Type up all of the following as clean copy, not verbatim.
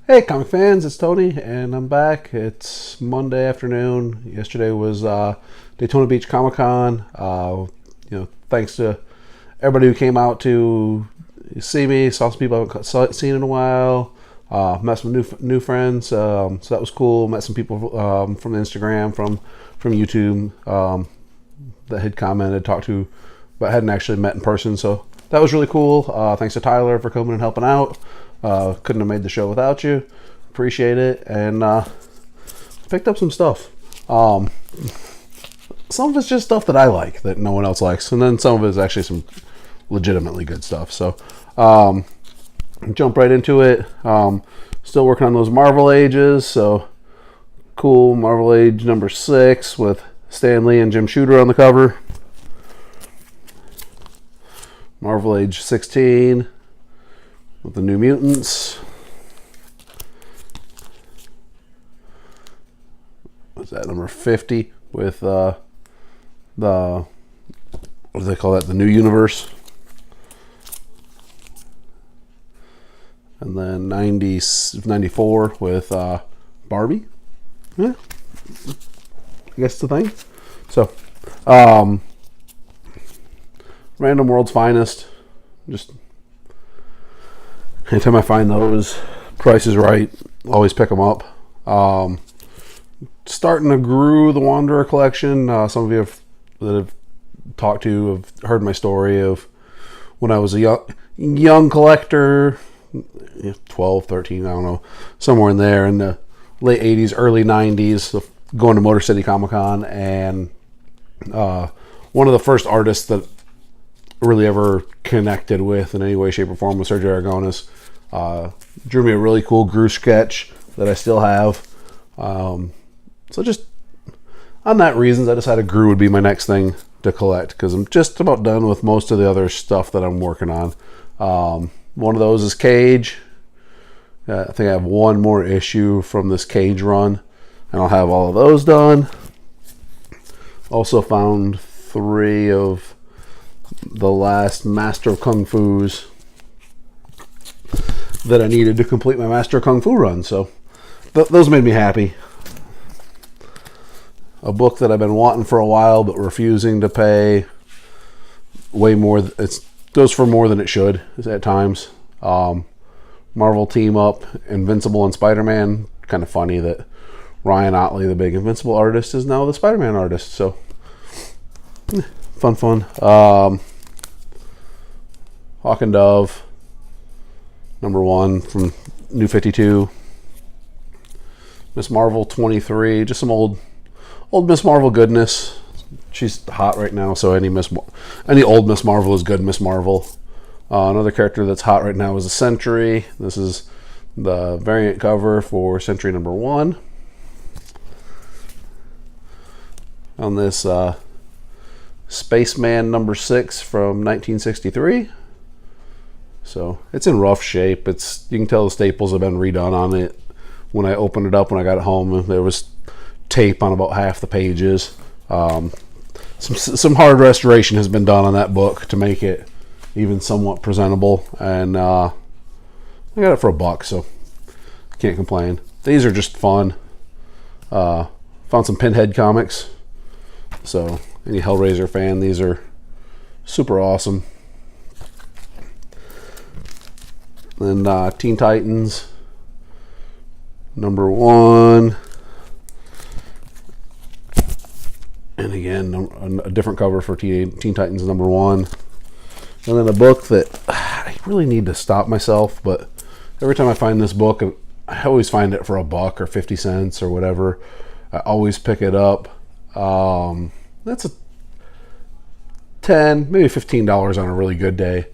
Hey, comic fans, it's Tony, and I'm back. It's Monday afternoon. Yesterday was Daytona Beach Comic Con. Thanks to everybody who came out to see me. Saw some people I haven't seen in a while. Met some new friends, so that was cool. Met some people from Instagram, from YouTube that had commented, talked to, but hadn't actually met in person. So that was really cool. Thanks to Tyler for coming and helping out. Couldn't have made the show without you. Appreciate it. And picked up some stuff. Some of it's just stuff that I like that no one else likes, and then some of it is actually some legitimately good stuff. So jump right into it. Still working on those Marvel Ages. So cool. Marvel Age number 6 with Stan Lee and Jim Shooter on the cover. Marvel Age 16 with the New Mutants. What's that, number 50 with the, what do they call that, the New Universe. And then 94 with Barbie. Yeah, I guess it's the thing. So Random World's Finest. Just anytime I find those, price is right, always pick them up. Starting to grew the Wanderer collection. Some of you that have talked to have heard my story of when I was a young collector, 12, 13, I don't know, somewhere in there in the late 80s, early 90s, so going to Motor City Comic Con, and one of the first artists that really ever connected with in any way, shape, or form was Sergio Aragonis. Drew me a really cool Gru sketch that I still have. So just on that reasons, I decided Gru would be my next thing to collect, because I'm just about done with most of the other stuff that I'm working on. One of those is Cage. I think I have one more issue from this Cage run, and I'll have all of those done. Also found 3 of the last Master of Kung Fu's that I needed to complete my Master of Kung Fu run, so those made me happy. A book that I've been wanting for a while but refusing to pay way more. It goes for more than it should at times. Marvel Team Up, Invincible and Spider-Man. Kind of funny that Ryan Otley, the big Invincible artist, is now the Spider-Man artist. So fun. Hawk and Dove, number 1 from New 52. Miss Marvel 23, just some old Miss Marvel goodness. She's hot right now, so any old Miss Marvel is good Miss Marvel. Another character that's hot right now is a Sentry. This is the variant cover for Sentry number 1. On this Spaceman number 6 from 1963. So it's in rough shape. You can tell the staples have been redone on it. When I opened it up, when I got it home, there was tape on about half the pages. Some hard restoration has been done on that book to make it even somewhat presentable, and I got it for $1, so can't complain. These are just fun. Found some Pinhead comics, so any Hellraiser fan, these are super awesome. And Teen Titans number 1. And again, a different cover for Teen Titans number 1. And then a book that I really need to stop myself, but every time I find this book, I always find it for $1 or 50 cents or whatever. I always pick it up. That's a $10, maybe $15 on a really good day.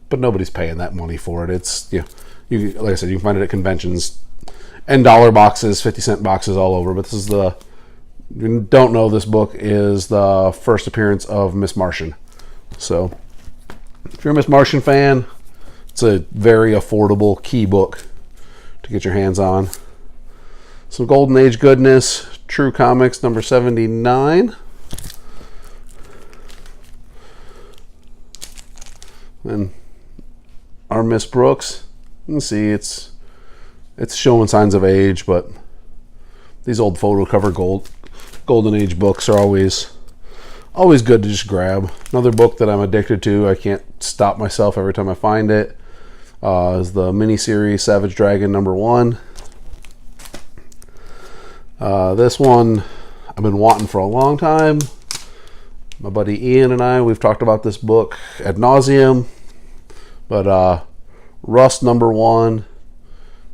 But nobody's paying that money for it. It's, like I said, you can find it at conventions and dollar boxes, 50-cent boxes all over. But this is if you don't know, this book is the first appearance of Miss Martian. So if you're a Miss Martian fan, it's a very affordable key book to get your hands on. Some Golden Age goodness, True Comics number 79. And our Miss Brooks, You can see it's showing signs of age, but these old photo cover golden age books are always good to just grab. Another book that I'm addicted to, I can't stop myself every time I find it, is the miniseries Savage Dragon #1. This one I've been wanting for a long time. My buddy Ian and I, we've talked about this book ad nauseum, but Rust #1.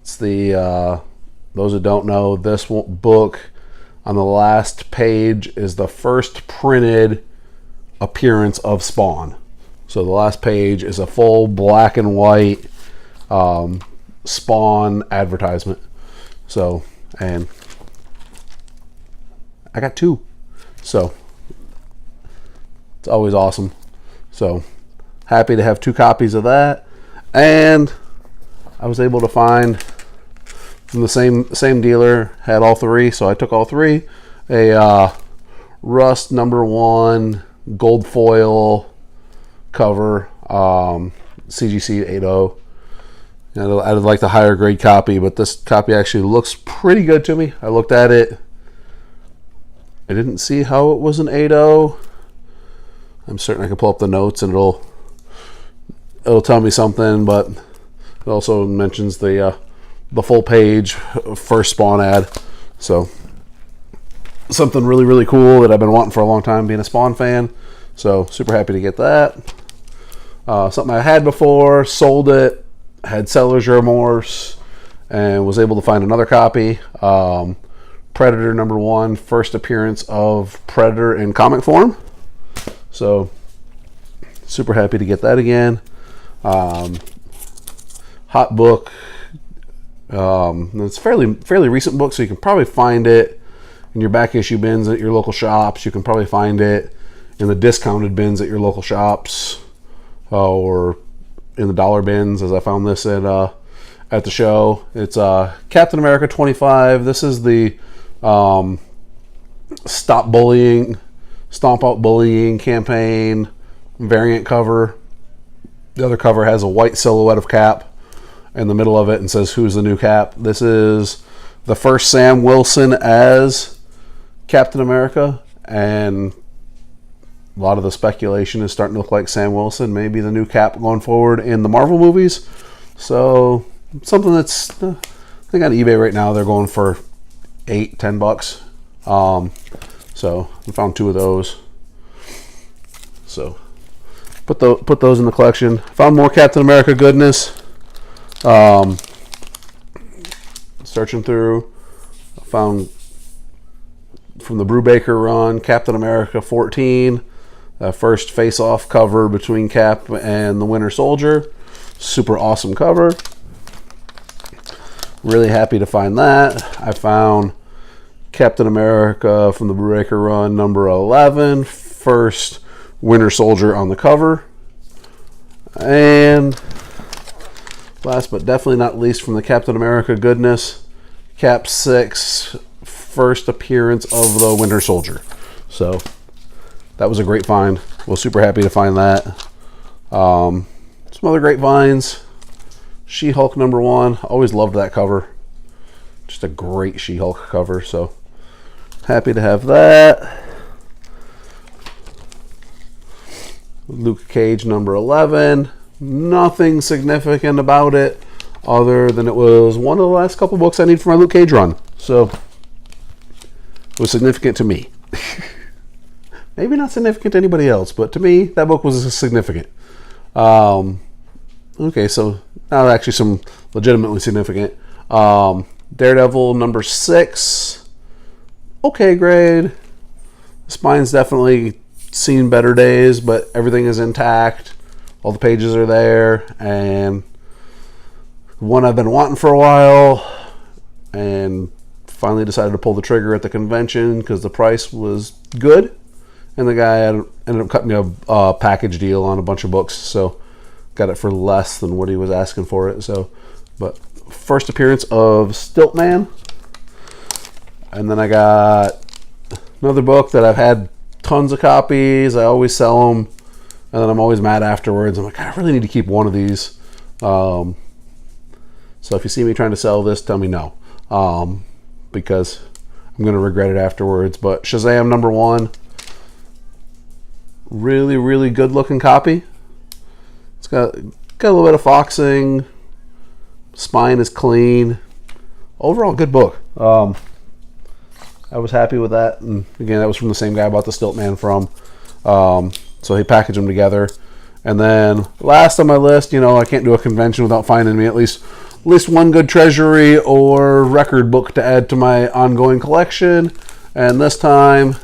It's the those that don't know, this book on the last page is the first printed appearance of Spawn. So the last page is a full black and white Spawn advertisement. So, and I got 2. So it's always awesome. So happy to have 2 copies of that. And I was able to find from the same dealer, had all 3, so I took all 3. A Rust #1 gold foil cover, CGC 8.0. I'd like the higher grade copy, but this copy actually looks pretty good to me. I looked at it. I didn't see how it was an 8.0. I'm certain I can pull up the notes and it'll tell me something, but it also mentions the full page first Spawn ad. So something really, really cool that I've been wanting for a long time, being a Spawn fan. So super happy to get that. Something I had before, sold it, had seller's remorse, and was able to find another copy. Predator #1, first appearance of Predator in comic form. So super happy to get that again. Hot book. It's fairly recent book, so you can probably find it in your back issue bins at your local shops. You can probably find it in the discounted bins at your local shops, or in the dollar bins, as I found this at the show. It's Captain America 25. This is the Stop Bullying, Stomp Out Bullying campaign variant cover. The other cover has a white silhouette of Cap in the middle of it and says, "Who's the new Cap?" This is the first Sam Wilson as Captain America, and a lot of the speculation is starting to look like Sam Wilson may be the new Cap going forward in the Marvel movies. So something that's, I think on eBay right now they're going for $8-10. So I found 2 of those. So put those in the collection. Found more Captain America goodness. Searching through, I found from the Brubaker run, Captain America 14, the first face-off cover between Cap and the Winter Soldier. Super awesome cover. Really happy to find that. I found Captain America from the Brubaker run #11, first Winter Soldier on the cover. And last but definitely not least from the Captain America goodness, Cap 6, first appearance of the Winter Soldier. So that was a great find. Was super happy to find that. Some other great finds. She-Hulk #1. Always loved that cover. Just a great She-Hulk cover. So happy to have that. Luke Cage #11. Nothing significant about it other than it was one of the last couple books I need for my Luke Cage run. So it was significant to me. Maybe not significant to anybody else, but to me, that book was significant. Okay, so now actually some legitimately significant. Daredevil #6. Okay grade. The spine's definitely seen better days, but everything is intact. All the pages are there, and one I've been wanting for a while, and finally decided to pull the trigger at the convention because the price was good, and the guy ended up cutting me a package deal on a bunch of books, so got it for less than what he was asking for it. So, but first appearance of Stiltman, and then I got another book that I've had tons of copies. I always sell them, and then I'm always mad afterwards. I'm like, I really need to keep one of these. So if you see me trying to sell this, tell me no, because I'm going to regret it afterwards. But Shazam #1, really, really good looking copy. It's got a little bit of foxing. Spine is clean. Overall, good book. I was happy with that. And again, that was from the same guy I bought the Stiltman from. So he packaged them together. And then last on my list, I can't do a convention without finding me at least one good treasury or record book to add to my ongoing collection. And this time,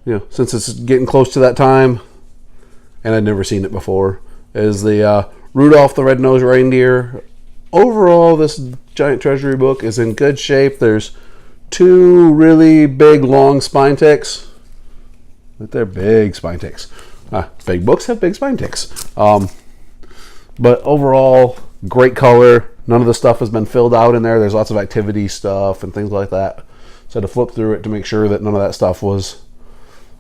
since it's getting close to that time, and I'd never seen it before, is the Rudolph the Red-Nosed Reindeer. Overall, this giant treasury book is in good shape. There's 2 really big, long spine ticks. They're big spine ticks. Big books have big spine ticks. But overall, great color. None of the stuff has been filled out in there. There's lots of activity stuff and things like that. So I had to flip through it to make sure that none of that stuff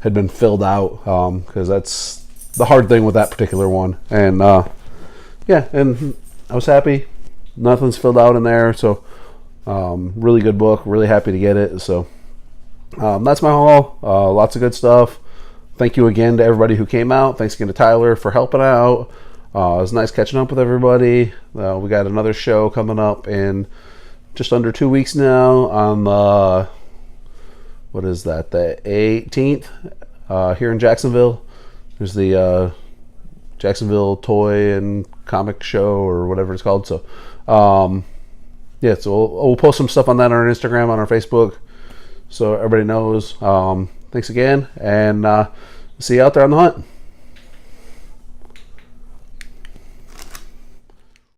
had been filled out, because that's the hard thing with that particular one. And and I was happy. Nothing's filled out in there. So really good book. Really happy to get it. So that's my haul. Lots of good stuff. Thank you again to everybody who came out. Thanks again to Tyler for helping out. It was nice catching up with everybody. We got another show coming up in just under 2 weeks now on the, what is that, the 18th here in Jacksonville. There's the Jacksonville Toy and Comic Show or whatever it's called. So, so we'll post some stuff on that on our Instagram, on our Facebook, so everybody knows. Thanks again, and see you out there on the hunt.